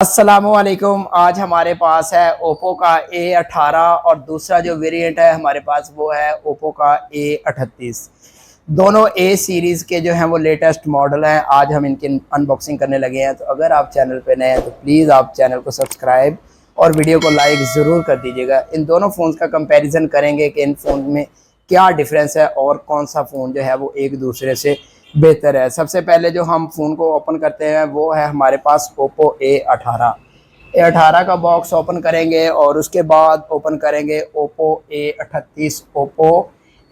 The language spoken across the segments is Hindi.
अस्सलामुअलैकुम। आज हमारे पास है ओप्पो का A18 और दूसरा जो वेरिएंट है हमारे पास वो है ओप्पो का A38। दोनों ए सीरीज़ के जो हैं वो लेटेस्ट मॉडल हैं। आज हम इनकी अनबॉक्सिंग करने लगे हैं। तो अगर आप चैनल पे नए हैं तो प्लीज़ आप चैनल को सब्सक्राइब और वीडियो को लाइक ज़रूर कर दीजिएगा। इन दोनों फ़ोन्स का कंपैरिजन करेंगे कि इन फ़ोन में क्या डिफरेंस है और कौन सा फ़ोन जो है वो एक दूसरे से बेहतर है। सबसे पहले जो हम फ़ोन को ओपन करते हैं वो है हमारे पास ओप्पो A18 का बॉक्स ओपन करेंगे और उसके बाद ओपन करेंगे ओप्पो A38, ओप्पो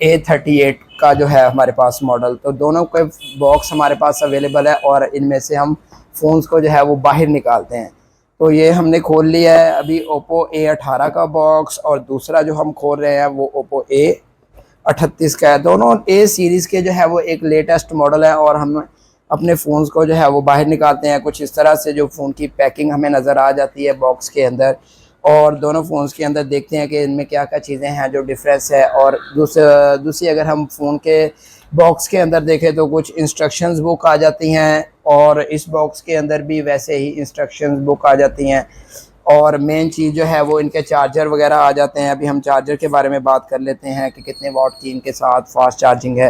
A38 का जो है हमारे पास मॉडल। तो दोनों के बॉक्स हमारे पास अवेलेबल है और इनमें से हम फ़ोन्स को जो है वो बाहर निकालते हैं। तो ये हमने खोल लिया है अभी ओप्पो A18 का बॉक्स, और दूसरा जो हम खोल रहे हैं वो ओप्पो A38 का है। दोनों ए सीरीज़ के जो है वो एक लेटेस्ट मॉडल है और हम अपने फ़ोन्स को जो है वो बाहर निकालते हैं कुछ इस तरह से। जो फ़ोन की पैकिंग हमें नज़र आ जाती है बॉक्स के अंदर, और दोनों फ़ोन्स के अंदर देखते हैं कि इनमें क्या क्या चीज़ें हैं जो डिफरेंस है। और दूसरी अगर हम फ़ोन के बॉक्स के अंदर देखें तो कुछ इंस्ट्रक्शंस बुक आ जाती हैं, और इस बॉक्स के अंदर भी वैसे ही इंस्ट्रक्शंस बुक आ जाती हैं। और मेन चीज़ जो है वो इनके चार्जर वगैरह आ जाते हैं। अभी हम चार्जर के बारे में बात कर लेते हैं कि कितने वाट की इनके साथ फास्ट चार्जिंग है।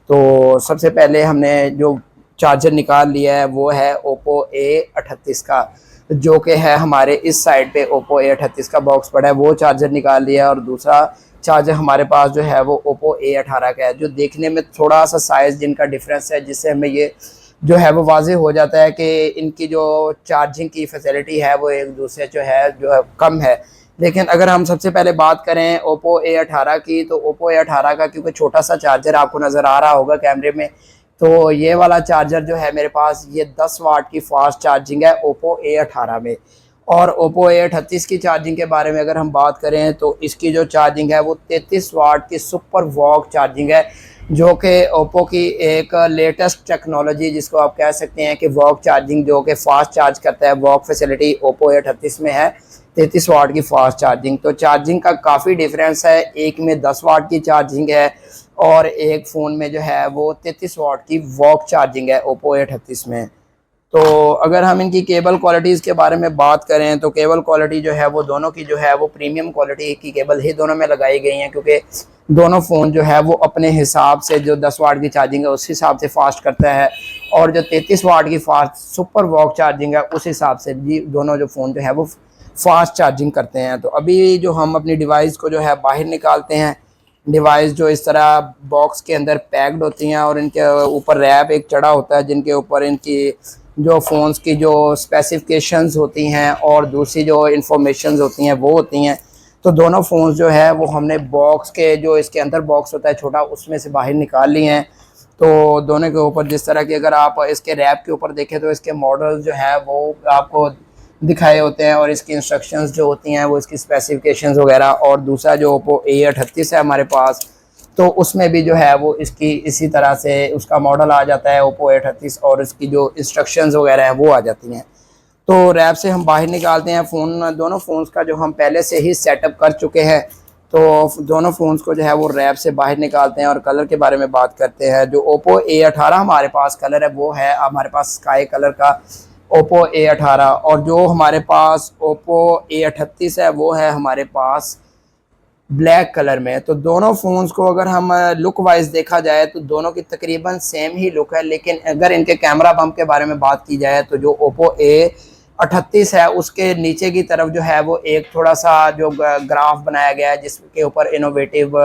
तो सबसे पहले हमने जो चार्जर निकाल लिया है वो है ओप्पो A38 का, जो कि है हमारे इस साइड पे ओप्पो A38 का बॉक्स पड़ा है, वो चार्जर निकाल लिया है। और दूसरा चार्जर हमारे पास जो है वो ओप्पो A18 का है, जो देखने में थोड़ा सा साइज़ जिनका डिफरेंस है, जिससे हमें ये जो है वो वाज़ेह हो जाता है कि इनकी जो चार्जिंग की फैसिलिटी है वो एक दूसरे जो है कम है। लेकिन अगर हम सबसे पहले बात करें ओप्पो A18 की, तो ओप्पो A18 का क्योंकि छोटा सा चार्जर आपको नज़र आ रहा होगा कैमरे में, तो ये वाला चार्जर जो है मेरे पास ये 10 वाट की फास्ट चार्जिंग है ओप्पो A18 में। और ओप्पो A38 की चार्जिंग के बारे में अगर हम बात करें तो इसकी जो चार्जिंग है वो 33 वाट की सुपर वॉक चार्जिंग है, जो कि ओप्पो की एक लेटेस्ट टेक्नोलॉजी जिसको आप कह सकते हैं कि वॉक चार्जिंग, जो कि फास्ट चार्ज करता है। वॉक फैसिलिटी ओप्पो A38 में है 33 वाट की फास्ट चार्जिंग। तो चार्जिंग का काफ़ी डिफरेंस है, एक में 10 वाट की चार्जिंग है और एक फ़ोन में जो है वो 33 वाट की वॉक चार्जिंग है ओप्पो A38 में। तो अगर हम इनकी केबल क्वालिटीज़ के बारे में बात करें तो केबल क्वालिटी जो है वो दोनों की जो है वो प्रीमियम क्वालिटी की केबल ही दोनों में लगाई गई हैं, क्योंकि दोनों फ़ोन जो है वो अपने हिसाब से जो 10 वाट की चार्जिंग है उस हिसाब से फास्ट करता है, और जो 33 वाट की फास्ट सुपर वॉक चार्जिंग है उस हिसाब से भी दोनों जो फ़ोन जो है वो फास्ट चार्जिंग करते हैं। तो अभी जो हम अपनी डिवाइस को जो है बाहर निकालते हैं, डिवाइस जो इस तरह बॉक्स के अंदर पैक्ड होती हैं और इनके ऊपर रैप एक चढ़ा होता है जिनके ऊपर इनकी जो फ़ोन्स की जो स्पेसिफिकेशंस होती हैं और दूसरी जो इंफॉर्मेशंस होती हैं वो होती हैं। तो दोनों फ़ोन्स जो है वो हमने बॉक्स के जो इसके अंदर बॉक्स होता है छोटा, उसमें से बाहर निकाल लिए हैं। तो दोनों के ऊपर जिस तरह की अगर आप इसके रैप के ऊपर देखें तो इसके मॉडल जो है वो आपको दिखाए होते हैं, और इसकी इंस्ट्रक्शंस जो होती हैं वो इसकी स्पेसिफिकेशंस वगैरह। और दूसरा जो ओप्पो A38 है हमारे पास, तो उसमें भी जो है वो इसकी इसी तरह से उसका मॉडल आ जाता है ओप्पो A38, और इसकी जो इंस्ट्रक्शंस वगैरह हैं वो आ जाती हैं। तो रैप से हम बाहर निकालते हैं फ़ोन, दोनों फ़ोन्स का जो हम पहले से ही सेटअप कर चुके हैं। तो दोनों फ़ोन्स को जो है वो रैप से बाहर निकालते हैं। और कलर के बारे में बात करते हैं, जो ओप्पो A18 हमारे पास कलर है वो है हमारे पास स्काई कलर का ओप्पो A18, और जो हमारे पास ओप्पो A38 है वो है हमारे पास ब्लैक कलर में। तो दोनों फ़ोन्स को अगर हम लुक वाइज देखा जाए तो दोनों की तकरीबन सेम ही लुक है, लेकिन अगर इनके कैमरा बम्प के बारे में बात की जाए तो जो ओप्पो A38 है उसके नीचे की तरफ जो है वो एक थोड़ा सा जो ग्राफ बनाया गया है जिसके ऊपर इनोवेटिव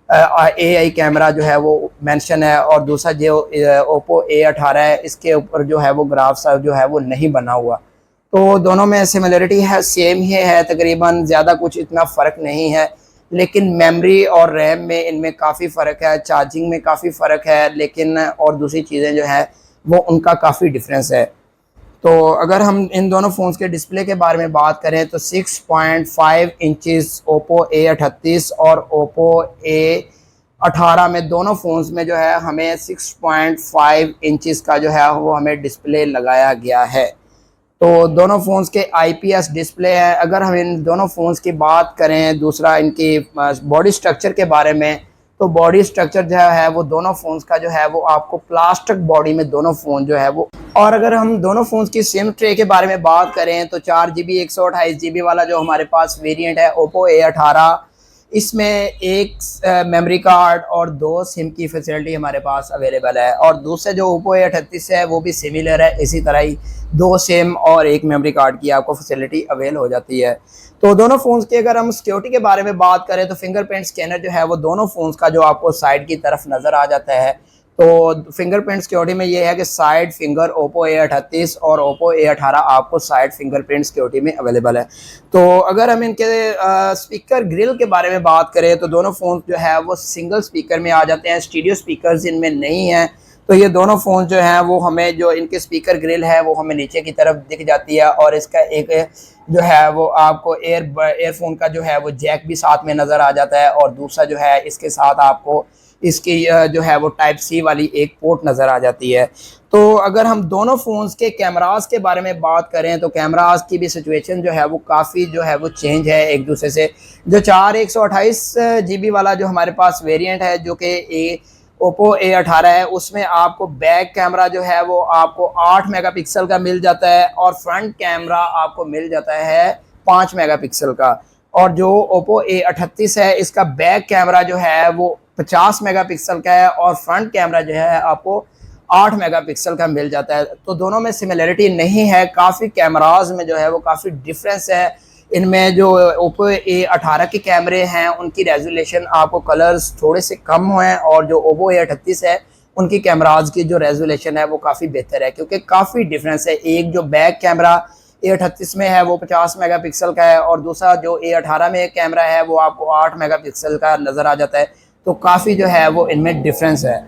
AI कैमरा जो है वो मेंशन है, और दूसरा जो ओप्पो A18 है इसके ऊपर जो है वो ग्राफ सा जो है वो नहीं बना हुआ। तो दोनों में सिमिलरिटी है, सेम ही है तकरीबन, ज़्यादा कुछ इतना फ़र्क नहीं है। लेकिन मेमोरी और रैम में इनमें काफ़ी फ़र्क है, चार्जिंग में काफ़ी फ़र्क है, लेकिन और दूसरी चीज़ें जो है वो उनका काफ़ी डिफरेंस है। तो अगर हम इन दोनों फ़ोन्स के डिस्प्ले के बारे में बात करें तो 6.5 इंचज़ ओप्पो A38 और ओप्पो A18 में, दोनों फ़ोन्स में जो है हमें 6.5 इंचज़ का जो है वो हमें डिस्प्ले लगाया गया है। तो दोनों फ़ोन्स के IPS डिस्प्ले है। अगर हम इन दोनों फ़ोन्स की बात करें दूसरा इनकी बॉडी स्ट्रक्चर के बारे में, तो बॉडी स्ट्रक्चर जो है वो दोनों फ़ोन्स का जो है वो आपको प्लास्टिक बॉडी में दोनों फ़ोन जो है वो। और अगर हम दोनों फ़ोन्स की सिम ट्रे के बारे में बात करें तो 4GB 128GB वाला जो हमारे पास वेरिएंट है ओप्पो A18, इसमें एक मेमोरी कार्ड और 2 सिम की फैसिलिटी हमारे पास अवेलेबल है। और दूसरे जो ओप्पो A38 है वो भी सिमिलर है, इसी तरह ही 2 सिम और 1 मेमोरी कार्ड की आपको फैसिलिटी अवेल हो जाती है। तो दोनों फ़ोन्स की अगर हम सिक्योरिटी के बारे में बात करें तो फिंगरप्रिंट स्कैनर जो है वो दोनों फ़ोन्स का जो आपको साइड की तरफ नज़र आ जाता है। तो फिंगरप्रिंट सिक्योरिटी में ये है कि साइड फिंगर ओप्पो A38 और ओप्पो A18 आपको साइड फिंगरप्रिंट सिक्योरिटी में अवेलेबल है। तो अगर हम इनके स्पीकर ग्रिल के बारे में बात करें तो दोनों फ़ोन जो है वो सिंगल स्पीकर में आ जाते हैं, स्टीरियो स्पीकर्स इनमें नहीं हैं। तो ये दोनों फ़ोन जो हैं वो हमें जो इनके स्पीकर ग्रिल है वो हमें नीचे की तरफ दिख जाती है। और इसका एक जो है वो आपको एयरफोन का जो है वो जैक भी साथ में नज़र आ जाता है। और दूसरा जो है इसके साथ आपको इसकी जो है वो टाइप सी वाली एक पोर्ट नज़र आ जाती है। तो अगर हम दोनों फ़ोन्स के कैमरास के बारे में बात करें तो कैमरास की भी सिचुएशन जो है वो काफ़ी जो है वो चेंज है एक दूसरे से। जो 128GB वाला जो हमारे पास वेरिएंट है जो कि ओप्पो A18 है, उसमें आपको बैक कैमरा जो है वो आपको 8 मेगापिक्सल का मिल जाता है और फ्रंट कैमरा आपको मिल जाता है 5 मेगापिक्सल का। और जो ओप्पो A38 है इसका बैक कैमरा जो है वो 50 मेगापिक्सल का है और फ्रंट कैमरा जो है आपको 8 मेगापिक्सल का मिल जाता है। तो दोनों में सिमिलरिटी नहीं है, काफ़ी कैमराज में जो है वो काफ़ी डिफरेंस है। इनमें जो ओप्पो A18 के कैमरे हैं उनकी रेजोल्यूशन आपको कलर्स थोड़े से कम हैं और जो ओप्पो A38 है उनकी कैमराज की जो रेजोल्यूशन है वो काफ़ी बेहतर है, क्योंकि काफ़ी डिफरेंस है। एक जो बैक कैमरा A38 में है वो 50 मेगापिक्सल का है और दूसरा जो A18 में कैमरा है वो आपको 8 मेगापिक्सल का नज़र आ जाता है। तो काफ़ी जो है वो इनमें डिफरेंस है।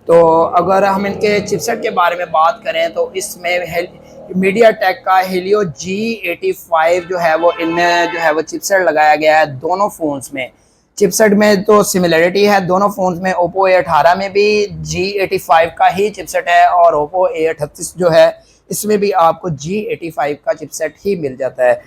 तो अगर हम इनके चिपसेट के बारे में बात करें तो इसमें मीडियाटेक का Helio G85 जो है वो इनमें जो है वो चिपसेट लगाया गया है दोनों फ़ोन्स में। चिपसेट में तो सिमिलरिटी है दोनों फ़ोन्स में, ओप्पो A18 में भी G85 का ही चिपसेट है और ओप्पो A38 जो है इसमें भी आपको G85 का चिपसेट ही मिल जाता है।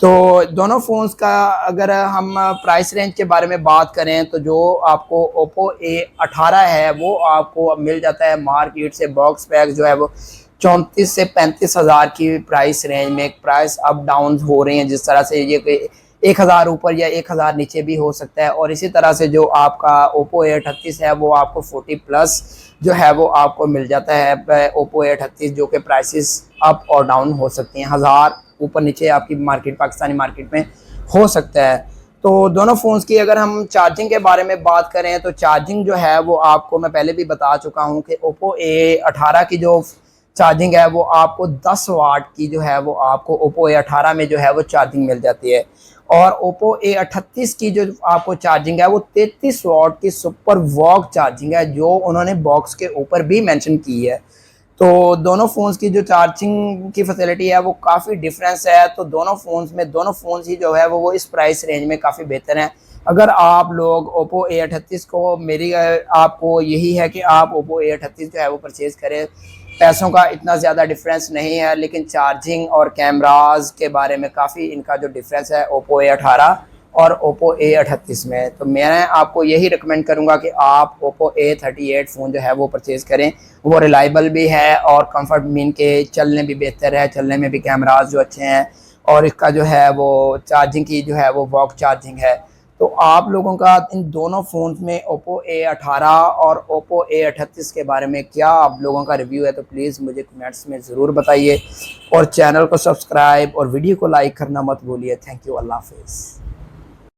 तो दोनों फ़ोन्स का अगर हम प्राइस रेंज के बारे में बात करें तो जो आपको ओप्पो A18 है वो आपको मिल जाता है मार्केट से बॉक्स पैक जो है वो 34 से 35 हज़ार की प्राइस रेंज में। प्राइस अप डाउन हो रही हैं जिस तरह से, ये 1000 ऊपर या 1000 नीचे भी हो सकता है। और इसी तरह से जो आपका ओप्पो A38 है वो आपको 40+ जो है वो आपको मिल जाता है ओप्पो A38, जो कि प्राइसेस अप और डाउन हो सकती हैं, 1000 ऊपर नीचे आपकी मार्केट पाकिस्तानी मार्केट में हो सकता है। तो दोनों फ़ोन्स की अगर हम चार्जिंग के बारे में बात करें तो चार्जिंग जो है वो आपको मैं पहले भी बता चुका हूँ कि ओप्पो A18 की जो चार्जिंग है वो आपको 10 वाट की जो है वो आपको ओप्पो A18 में जो है वो चार्जिंग मिल जाती है। और ओप्पो A38 की जो आपको चार्जिंग है वो 33 वाट की सुपर वॉक चार्जिंग है, जो उन्होंने बॉक्स के ऊपर भी मेंशन की है। तो दोनों फ़ोन्स की जो चार्जिंग की फैसिलिटी है वो काफ़ी डिफरेंस है। तो दोनों फ़ोन्स ही जो है वो इस प्राइस रेंज में काफ़ी बेहतर हैं। अगर आप लोग ओप्पो A38 को, मेरी आपको यही है कि आप ओप्पो A38 जो है वो परचेज़ करें। पैसों का इतना ज़्यादा डिफरेंस नहीं है, लेकिन चार्जिंग और कैमराज के बारे में काफ़ी इनका जो डिफरेंस है ओप्पो A18 और ओप्पो A38 में। तो मैं आपको यही रिकमेंड करूंगा कि आप ओप्पो A38 फ़ोन जो है वो परचेज़ करें। वो रिलायबल भी है और कंफर्ट मीन के चलने भी बेहतर है, चलने में भी कैमराज जो अच्छे हैं और इसका जो है वो चार्जिंग की जो है वो वॉक चार्जिंग है। तो आप लोगों का इन दोनों फ़ोन्स में ओप्पो A18 और ओप्पो A38 के बारे में क्या आप लोगों का रिव्यू है तो प्लीज़ मुझे कमेंट्स में ज़रूर बताइए और चैनल को सब्सक्राइब और वीडियो को लाइक करना मत भूलिए। थैंक यू, अल्लाह हाफ़िज़।